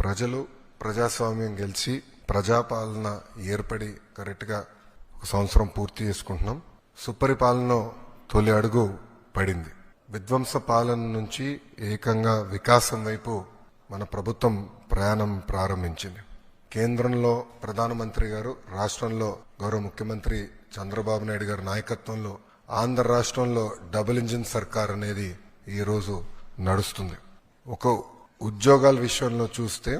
ప్రజలు ప్రజాస్వామ్యం గెలిచి ప్రజాపాలన ఏర్పడి కరెక్ట్గా ఒక సంవత్సరం పూర్తి చేసుకుంటున్నాం. సుపరిపాలన తొలి అడుగు పడింది. విధ్వంస పాలన నుంచి ఏకంగా వికాసం వైపు మన ప్రభుత్వం ప్రయాణం ప్రారంభించింది. కేంద్రంలో ప్రధానమంత్రి గారు, రాష్ట్రంలో గౌరవ ముఖ్యమంత్రి చంద్రబాబు నాయుడు గారి నాయకత్వంలో ఆంధ్ర రాష్ట్రంలో డబుల్ ఇంజిన్ సర్కార్ అనేది ఈ రోజు నడుస్తుంది. ఒక ఉద్యోగాల విషయంలో చూస్తే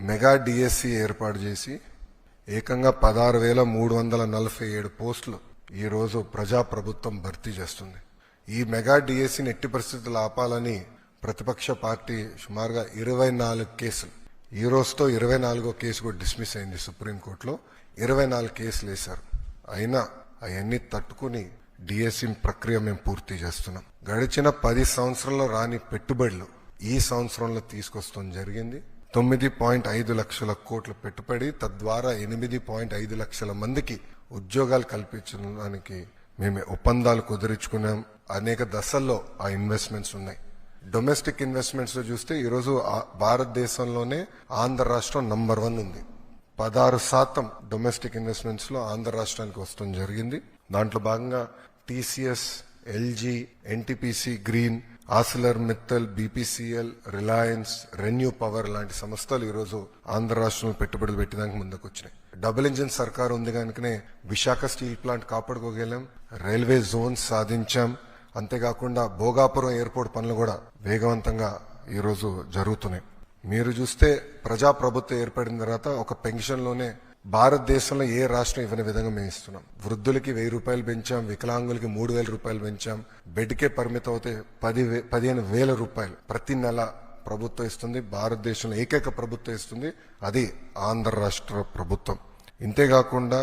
మెగా డిఎస్సి ఏర్పాటు చేసి ఏకంగా 16,347 పోస్టులు ఈ రోజు ప్రజాప్రభుత్వం భర్తీ చేస్తుంది. ఈ మెగా డిఎస్సిని ఎట్టి పరిస్థితులు ఆపాలని ప్రతిపక్ష పార్టీ సుమారుగా 24 కేసులు, ఈ రోజుతో 24వ కేసు కూడా డిస్మిస్ అయింది సుప్రీంకోర్టులో. 24 కేసులు వేశారు. అయినా అవన్నీ తట్టుకుని డిఎస్సి ప్రక్రియ మేము పూర్తి చేస్తున్నాం. గడిచిన 10 సంవత్సరంలో రాని పెట్టుబడులు ఈ సంవత్సరంలో తీసుకొస్తాం జరిగింది. 9.5 లక్షల కోట్ల పెట్టుబడి, తద్వారా 8.5 లక్షల మందికి ఉద్యోగాలు కల్పించడానికి మేము ఒప్పందాలు కుదుర్చుకున్నాం. అనేక దశల్లో ఆ ఇన్వెస్ట్మెంట్స్ ఉన్నాయి. డొమెస్టిక్ ఇన్వెస్ట్మెంట్స్ లో చూస్తే ఈరోజు భారతదేశంలోనే ఆంధ్ర రాష్ట్రం నంబర్ 1 ఉంది. 16% డొమెస్టిక్ ఇన్వెస్ట్మెంట్స్ లో ఆంధ్ర రాష్ట్రానికి వస్తూ జరిగింది. దాంట్లో భాగంగా TCS, LG, NTPC green, ఆసిలర్ Mittal, BPCL, Reliance, renew power లాంటి సంస్థలు ఈరోజు ఆంధ్ర రాష్ట్రంలో పెట్టుబడులు పెట్టడానికి ముందుకు వచ్చినాయి. డబుల్ ఇంజిన్ సర్కార్ ఉంది కనుకనే విశాఖ స్టీల్ ప్లాంట్ కాపాడుకోగలం, రైల్వే జోన్స్ సాధించాం. అంతేకాకుండా భోగాపురం ఎయిర్పోర్ట్ పనులు కూడా వేగవంతంగా ఈరోజు జరుగుతున్నాయి. మీరు చూస్తే ప్రజాప్రభుత్వం ఏర్పడిన తర్వాత ఒక పెన్షన్లోనే భారతదేశంలో ఏ రాష్ట్రం ఇవ్వని విధంగా మేము ఇస్తున్నాం. వృద్ధులకి 1,000 రూపాయలు పెంచాం, వికలాంగులకి 3,000 రూపాయలు పెంచాం. బెడ్కే పరిమితం అవుతే 15,000 రూపాయలు ప్రతి నెల ప్రభుత్వం ఇస్తుంది. భారతదేశంలో ఏకైక ప్రభుత్వం ఇస్తుంది, అది ఆంధ్ర రాష్ట్ర ప్రభుత్వం. ఇంతేకాకుండా